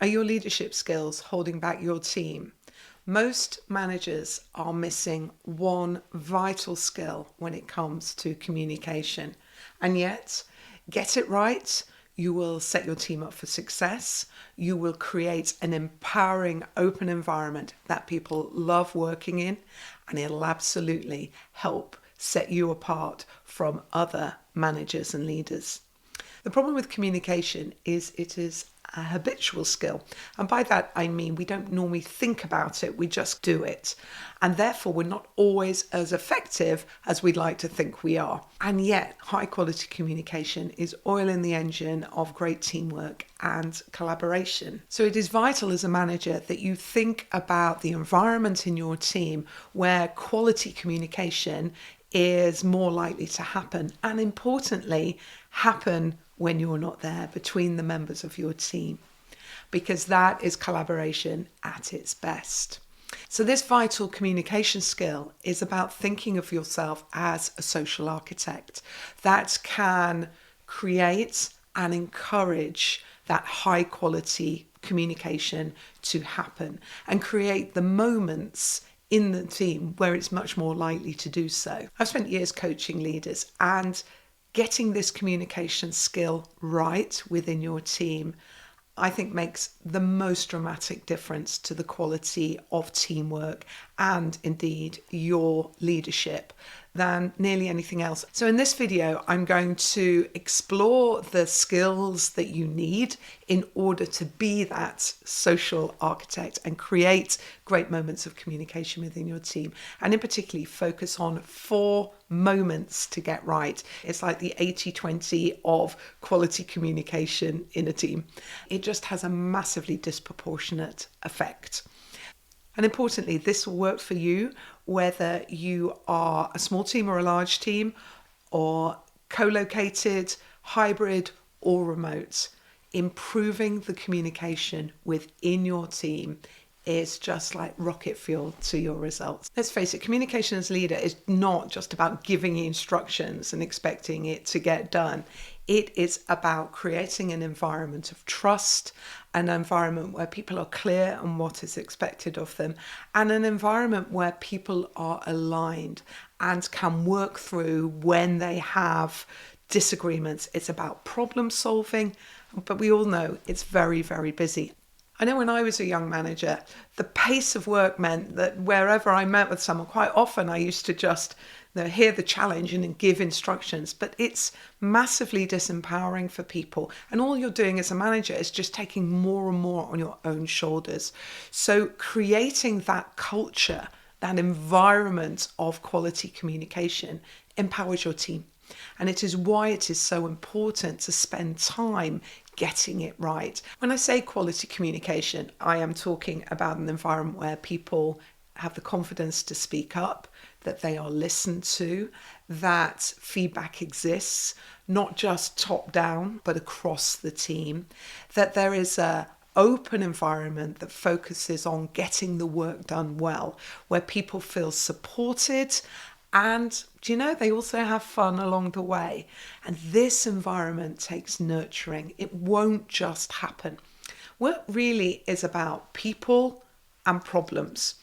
Are your leadership skills holding back your team? Most managers are missing one vital skill when it comes to communication. And yet, get it right, you will set your team up for success. You will create an empowering, open environment that people love working in, and it'll absolutely help set you apart from other managers and leaders. The problem with communication is it is a habitual skill. And by that, I mean we don't normally think about it, we just do it. And therefore, we're not always as effective as we'd like to think we are. And yet, high quality communication is oil in the engine of great teamwork and collaboration. So it is vital as a manager that you think about the environment in your team where quality communication is more likely to happen, and importantly, happen when you're not there between the members of your team, because that is collaboration at its best. So this vital communication skill is about thinking of yourself as a social architect that can create and encourage that high quality communication to happen and create the moments in the team where it's much more likely to do so. I've spent years coaching leaders, and getting this communication skill right within your team, I think, makes the most dramatic difference to the quality of teamwork and indeed your leadership than nearly anything else. So in this video, I'm going to explore the skills that you need in order to be that social architect and create great moments of communication within your team. And in particular, focus on 4 moments to get right. It's like the 80-20 of quality communication in a team. It just has a massively disproportionate effect. And importantly, this will work for you whether you are a small team or a large team, or co-located, hybrid or remote. Improving the communication within your team is just like rocket fuel to your results. Let's face it, communication as leader is not just about giving you instructions and expecting it to get done. It is about creating an environment of trust, an environment where people are clear on what is expected of them, and an environment where people are aligned and can work through when they have disagreements. It's about problem solving, but we all know it's very, very busy. I know when I was a young manager, the pace of work meant that wherever I met with someone, quite often I used to just hear the challenge and give instructions, but it's massively disempowering for people. And all you're doing as a manager is just taking more and more on your own shoulders. So creating that culture, that environment of quality communication empowers your team. And it is why it is so important to spend time getting it right. When I say quality communication, I am talking about an environment where people have the confidence to speak up, that they are listened to, that feedback exists, not just top down, but across the team, that there is a open environment that focuses on getting the work done well, where people feel supported and, they also have fun along the way. And this environment takes nurturing. It won't just happen. Work really is about people and problems.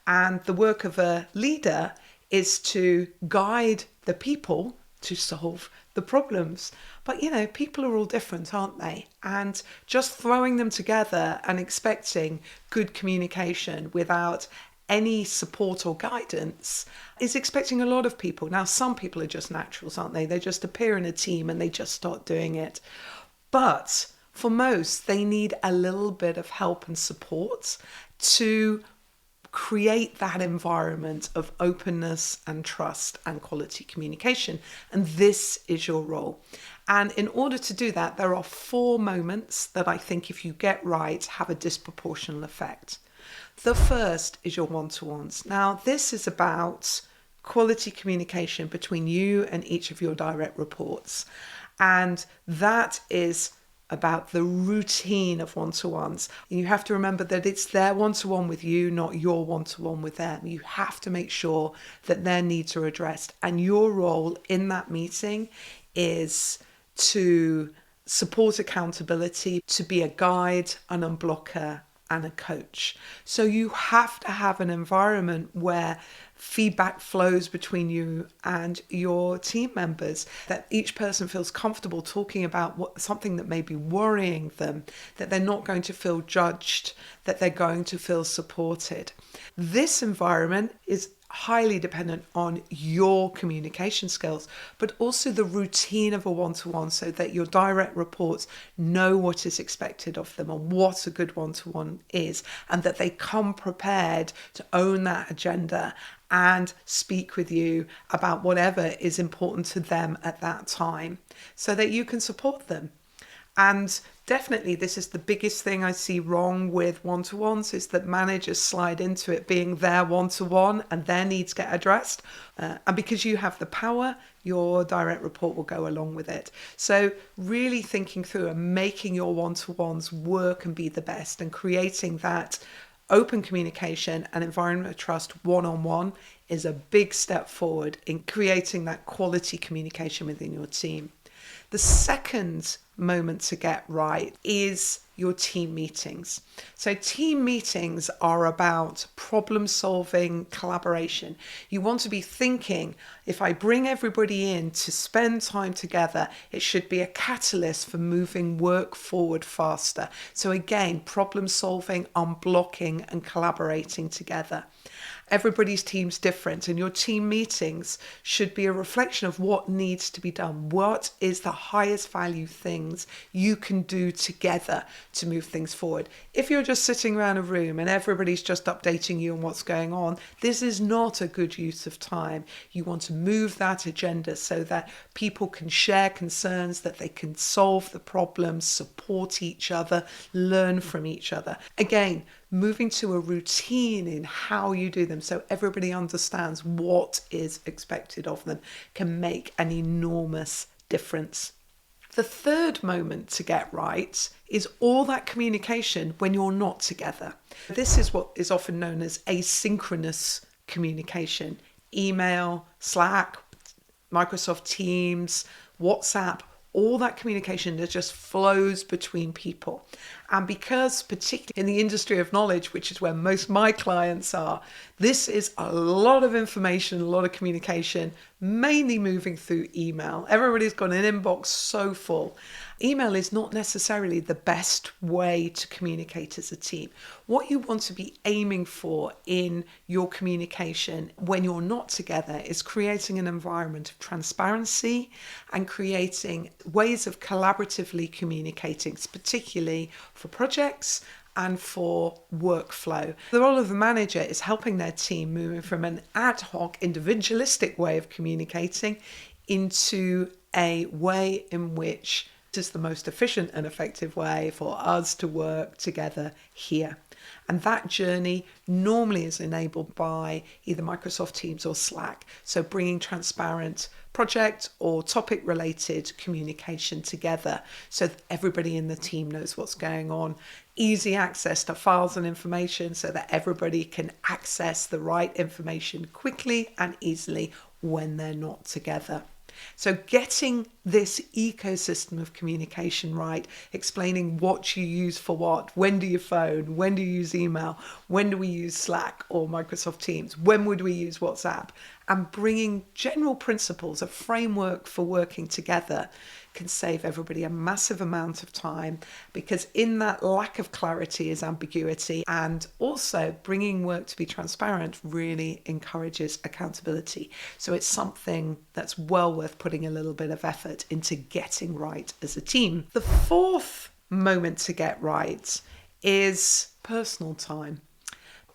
And the work of a leader is to guide the people to solve the problems. But, people are all different, aren't they? And just throwing them together and expecting good communication without any support or guidance is expecting a lot of people. Now, some people are just naturals, aren't they? They just appear in a team and they just start doing it. But for most, they need a little bit of help and support to create that environment of openness and trust and quality communication. And this is your role. And in order to do that, there are 4 moments that I think, if you get right, have a disproportionate effect. The first is your one-to-ones. Now, this is about quality communication between you and each of your direct reports. And that is about the routine of one-to-ones. You have to remember that it's their one-to-one with you, not your one-to-one with them. You have to make sure that their needs are addressed. And your role in that meeting is to support accountability, to be a guide, an unblocker, and a coach. So you have to have an environment where feedback flows between you and your team members, that each person feels comfortable talking about something that may be worrying them, that they're not going to feel judged, that they're going to feel supported. This environment is highly dependent on your communication skills, but also the routine of a one-to-one, so that your direct reports know what is expected of them and what a good one-to-one is, and that they come prepared to own that agenda and speak with you about whatever is important to them at that time, so that you can support them. And definitely, this is the biggest thing I see wrong with one-to-ones, is that managers slide into it being their one-to-one and their needs get addressed. And because you have the power, your direct report will go along with it. So really thinking through and making your one-to-ones work and be the best, and creating that open communication and environment of trust one-on-one is a big step forward in creating that quality communication within your team. The second moment to get right is your team meetings. So team meetings are about problem solving, collaboration. You want to be thinking, if I bring everybody in to spend time together, it should be a catalyst for moving work forward faster. So again, problem solving, unblocking and collaborating together. Everybody's team's different, and your team meetings should be a reflection of what needs to be done. What is the highest value things you can do together to move things forward? If you're just sitting around a room and everybody's just updating you on what's going on, this is not a good use of time. You want to move that agenda so that people can share concerns, that they can solve the problems, support each other, learn from each other. Again, moving to a routine in how you do them so everybody understands what is expected of them can make an enormous difference. The third moment to get right is all that communication when you're not together. This is what is often known as asynchronous communication. Email, Slack, Microsoft Teams, WhatsApp, all that communication that just flows between people. And because particularly in the industry of knowledge, which is where most of my clients are, this is a lot of information, a lot of communication, mainly moving through email. Everybody's got an inbox so full. Email is not necessarily the best way to communicate as a team. What you want to be aiming for in your communication when you're not together is creating an environment of transparency and creating ways of collaboratively communicating, particularly for projects and for workflow. The role of the manager is helping their team moving from an ad hoc, individualistic way of communicating into a way in which this is the most efficient and effective way for us to work together here. And that journey normally is enabled by either Microsoft Teams or Slack. So bringing transparent project or topic related communication together so that everybody in the team knows what's going on. Easy access to files and information so that everybody can access the right information quickly and easily when they're not together. So getting this ecosystem of communication right, explaining what you use for what, when do you phone, when do you use email, when do we use Slack or Microsoft Teams, when would we use WhatsApp, and bringing general principles, a framework for working together can save everybody a massive amount of time, because in that lack of clarity is ambiguity, and also bringing work to be transparent really encourages accountability. So it's something that's well worth putting a little bit of effort into getting right as a team. The fourth moment to get right is personal time.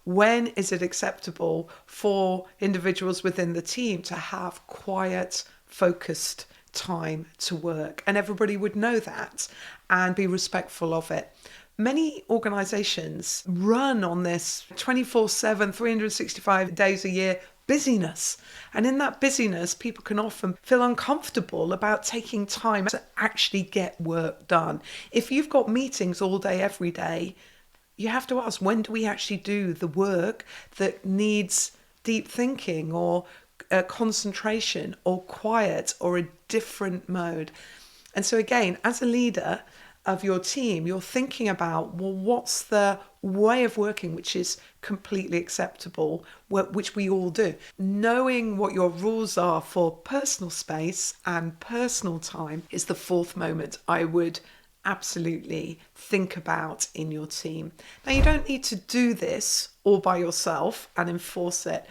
When is it acceptable for individuals within the team to have quiet, focused time to work? And everybody would know that and be respectful of it. Many organizations run on this 24/7, 365 days a year busyness. And in that busyness, people can often feel uncomfortable about taking time to actually get work done. If you've got meetings all day, every day, you have to ask, when do we actually do the work that needs deep thinking or concentration or quiet or a different mode? And so again, as a leader of your team, you're thinking about, well, what's the way of working which is completely acceptable, which we all do. Knowing what your rules are for personal space and personal time is the fourth moment I would absolutely think about in your team. Now, you don't need to do this all by yourself and enforce it.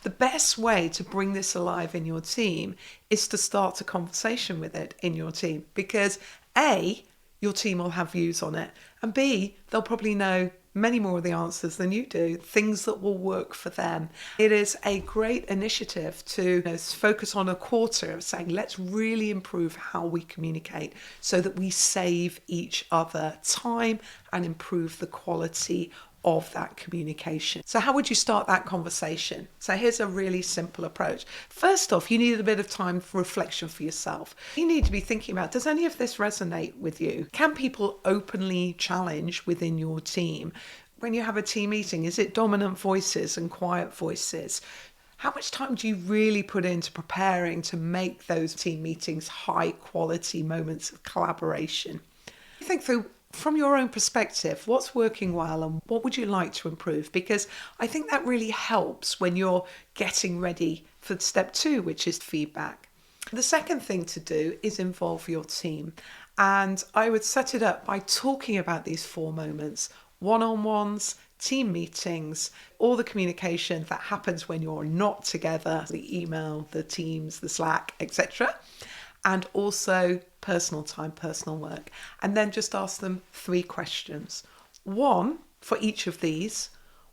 The best way to bring this alive in your team is to start a conversation with it in your team, because A, your team will have views on it, and B, they'll probably know many more of the answers than you do, things that will work for them. It is a great initiative to focus on a quarter of saying, let's really improve how we communicate so that we save each other time and improve the quality of that communication. So how would you start that conversation? So here's a really simple approach. First off, you need a bit of time for reflection for yourself. You need to be thinking about, does any of this resonate with you? Can people openly challenge within your team? When you have a team meeting, is it dominant voices and quiet voices? How much time do you really put into preparing to make those team meetings high quality moments of collaboration? Think through, from your own perspective, what's working well and what would you like to improve? Because I think that really helps when you're getting ready for step 2, which is feedback. The second thing to do is involve your team. And I would set it up by talking about these 4 moments: one-on-ones, team meetings, all the communication that happens when you're not together, the email, the Teams, the Slack, etc. And also personal time, personal work. And then just ask them 3 questions. 1, for each of these,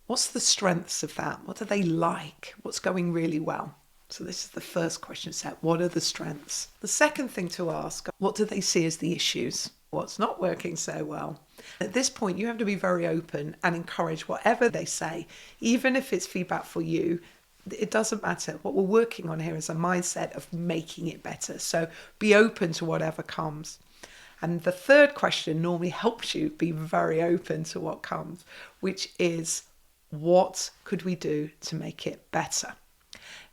what's the strengths of that? What do they like? What's going really well? So this is the first question set. What are the strengths? The second thing to ask, what do they see as the issues? What's not working so well? At this point, you have to be very open and encourage whatever they say, even if it's feedback for you. It doesn't matter. What we're working on here is a mindset of making it better. So be open to whatever comes. And the third question normally helps you be very open to what comes, which is, what could we do to make it better?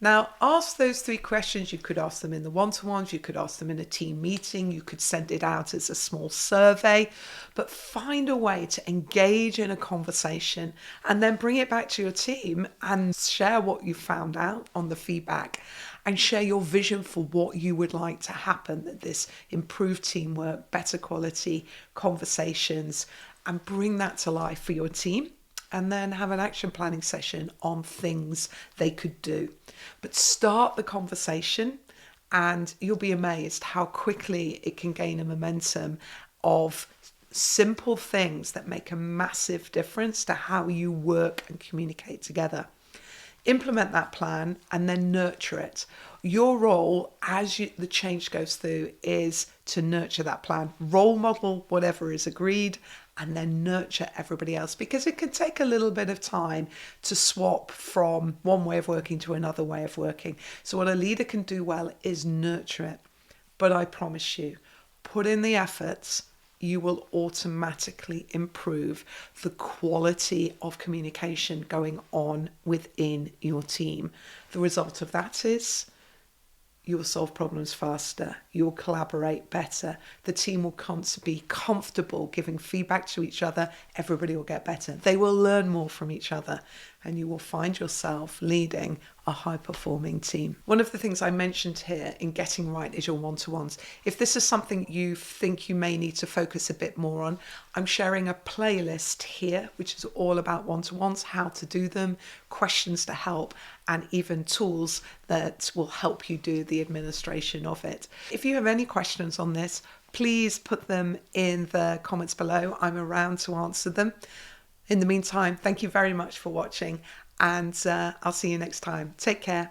Now, ask those 3 questions. You could ask them in the one-to-ones, you could ask them in a team meeting, you could send it out as a small survey, but find a way to engage in a conversation and then bring it back to your team and share what you found out on the feedback and share your vision for what you would like to happen, that this improved teamwork, better quality conversations, and bring that to life for your team. And then have an action planning session on things they could do. But start the conversation and you'll be amazed how quickly it can gain a momentum of simple things that make a massive difference to how you work and communicate together. Implement that plan and then nurture it. Your role as the change goes through is to nurture that plan, role model whatever is agreed, and then nurture everybody else, because it can take a little bit of time to swap from one way of working to another way of working. So what a leader can do well is nurture it. But I promise you, put in the efforts, you will automatically improve the quality of communication going on within your team. The result of that is you'll solve problems faster, you'll collaborate better, the team will come to be comfortable giving feedback to each other, everybody will get better. They will learn more from each other, and you will find yourself leading a high-performing team. One of the things I mentioned here in getting right is your one-to-ones. If this is something you think you may need to focus a bit more on, I'm sharing a playlist here, which is all about one-to-ones, how to do them, questions to help, and even tools that will help you do the administration of it. If you have any questions on this, please put them in the comments below. I'm around to answer them. In the meantime, thank you very much for watching, and I'll see you next time. Take care.